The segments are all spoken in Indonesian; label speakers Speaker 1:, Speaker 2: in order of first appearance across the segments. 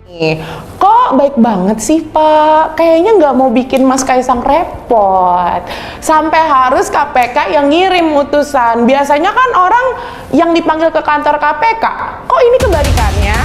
Speaker 1: Nih, kok baik banget sih Pak? Kayaknya nggak mau bikin Mas Kaisang repot. Sampai harus KPK yang ngirim utusan. Biasanya kan orang yang dipanggil ke kantor KPK. Kok ini kebalikannya?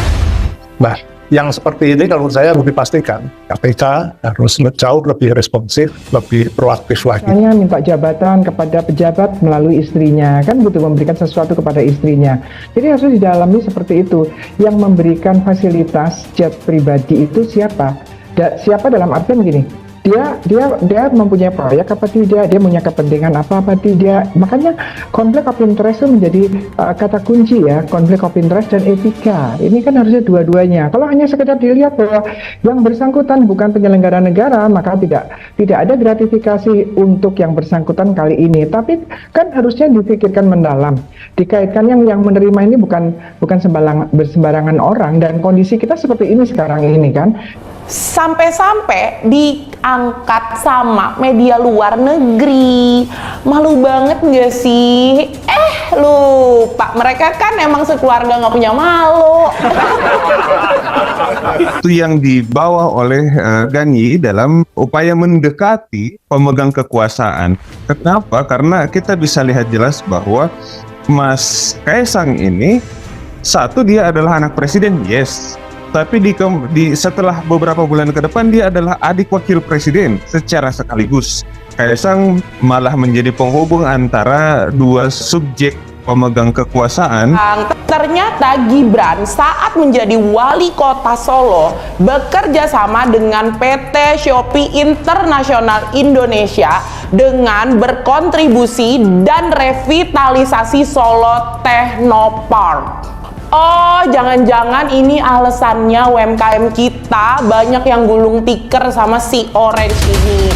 Speaker 2: Nah, yang seperti ini kalau saya lebih pastikan KPK harus jauh lebih responsif, lebih proaktif lagi.
Speaker 3: Hanya minta jabatan kepada pejabat melalui istrinya, kan butuh memberikan sesuatu kepada istrinya. Jadi harus didalami seperti itu. Yang memberikan fasilitas jet pribadi itu siapa? Siapa dalam artian gini, dia mempunyai proyek apa tidak, dia punya kepentingan apa tidak. Makanya konflik of interest itu menjadi kata kunci ya, konflik of interest dan etika. Ini kan harusnya dua-duanya. Kalau hanya sekedar dilihat bahwa yang bersangkutan bukan penyelenggara negara, maka tidak ada gratifikasi untuk yang bersangkutan kali ini. Tapi kan harusnya dipikirkan mendalam, dikaitkan yang menerima ini bukan sembarangan orang, dan kondisi kita seperti ini sekarang ini kan.
Speaker 1: Sampai-sampai diangkat sama media luar negeri. Malu banget gak sih? Lupa, mereka kan emang sekeluarga gak punya malu.
Speaker 4: Itu yang dibawa oleh Gani dalam upaya mendekati pemegang kekuasaan. Kenapa? Karena kita bisa lihat jelas bahwa Mas Kaisang ini, satu, dia adalah anak presiden, yes. Tapi setelah beberapa bulan ke depan dia adalah adik wakil presiden secara sekaligus. Kaisang malah menjadi penghubung antara dua subjek pemegang kekuasaan.
Speaker 1: Ternyata Gibran saat menjadi wali kota Solo bekerja sama dengan PT Shopee Internasional Indonesia dengan berkontribusi dan revitalisasi Solo Technopark. Oh, jangan-jangan ini alasannya UMKM kita banyak yang gulung tikar sama si Orange ini.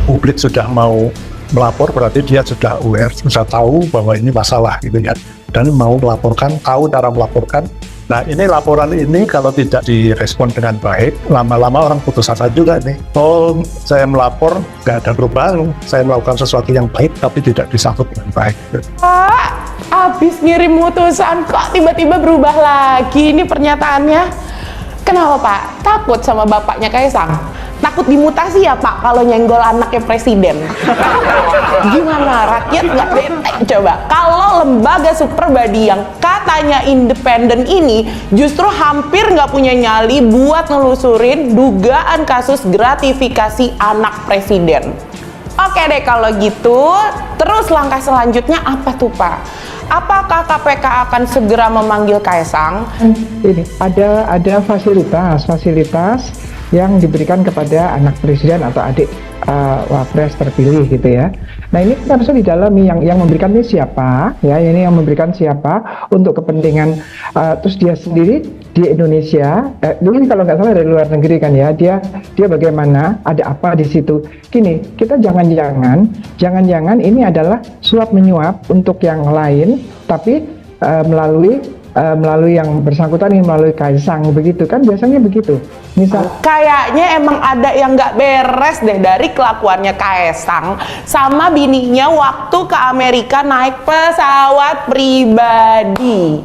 Speaker 2: Publik sudah mau melapor, berarti dia sudah aware, sudah tahu bahwa ini masalah gitu ya. Dan mau melaporkan, tahu cara melaporkan. Nah, ini laporan ini kalau tidak direspon dengan baik, lama-lama orang putus asa juga nih. Oh, saya melapor, nggak ada perubahan. Saya melakukan sesuatu yang baik, tapi tidak disambut dengan baik.
Speaker 1: Pak, abis ngirim utusan kok tiba-tiba berubah lagi ini pernyataannya. Kenapa Pak? Takut sama bapaknya Kaisang? Takut dimutasi ya Pak kalau nyenggol anaknya presiden? Gimana, rakyat nggak bete coba kalau lembaga super body yang katanya independen ini justru hampir nggak punya nyali buat nelusurin dugaan kasus gratifikasi anak presiden? Oke deh kalau gitu, terus langkah selanjutnya apa tuh Pak? Apakah KPK akan segera memanggil Kaisang?
Speaker 3: Ini ada fasilitas yang diberikan kepada anak presiden atau adik wapres terpilih gitu ya. Nah, ini kita harusnya didalami yang memberikan ini siapa ya, ini yang memberikan siapa untuk kepentingan terus dia sendiri di Indonesia, ini kalau nggak salah dari luar negeri kan ya, dia bagaimana, ada apa di situ. Gini, kita jangan-jangan ini adalah suap menyuap untuk yang lain, tapi melalui yang bersangkutan ini, melalui Kaisang, begitu kan biasanya begitu. Misal
Speaker 1: kayaknya emang ada yang nggak beres deh dari kelakuannya Kaisang sama bininya waktu ke Amerika naik pesawat pribadi.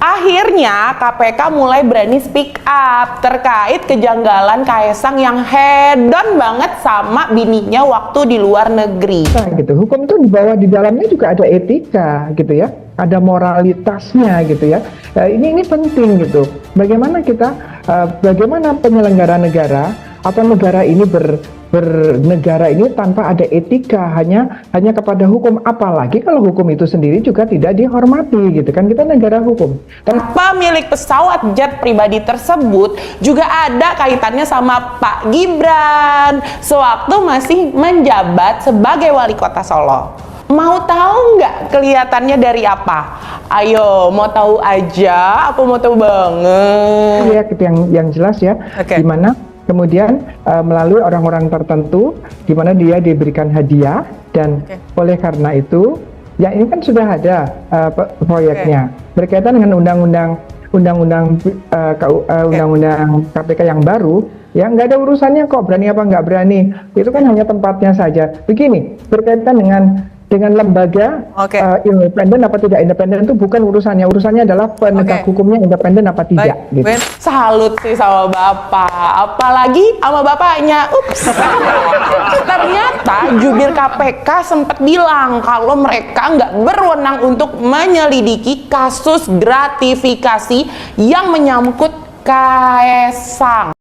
Speaker 1: Akhirnya KPK mulai berani speak up terkait kejanggalan Kaisang yang hedon banget sama bininya waktu di luar negeri.
Speaker 3: nah, gitu. Hukum itu di dalamnya juga ada etika gitu ya, ada moralitasnya gitu ya. Ini penting gitu. Bagaimana bagaimana penyelenggara negara atau negara ini bernegara ini tanpa ada etika, hanya kepada hukum, apalagi kalau hukum itu sendiri juga tidak dihormati gitu kan. Kita negara hukum.
Speaker 1: Pemilik pesawat jet pribadi tersebut juga ada kaitannya sama Pak Gibran sewaktu masih menjabat sebagai wali kota Solo. Mau tahu nggak kelihatannya dari apa? Ayo, mau tahu aja apa mau tahu banget?
Speaker 3: Ya, yang jelas ya, di mana kemudian melalui orang-orang tertentu di mana dia diberikan hadiah, dan oleh karena itu ya ini kan sudah ada proyeknya berkaitan dengan undang-undang KPK yang baru. Ya, nggak ada urusannya kok berani apa nggak berani, itu kan hanya tempatnya saja. Begini, berkaitan dengan dengan lembaga
Speaker 5: Oke.
Speaker 3: independen apa tidak independen itu bukan urusannya. Urusannya adalah penegak
Speaker 5: Oke.
Speaker 3: hukumnya independen apa tidak.
Speaker 5: Baik,
Speaker 3: Gitu.
Speaker 5: Ben.
Speaker 1: Salut sih sama bapak, apalagi sama bapaknya. Ups. Ternyata jubir KPK sempat bilang kalau mereka nggak berwenang untuk menyelidiki kasus gratifikasi yang menyangkut Kaesang.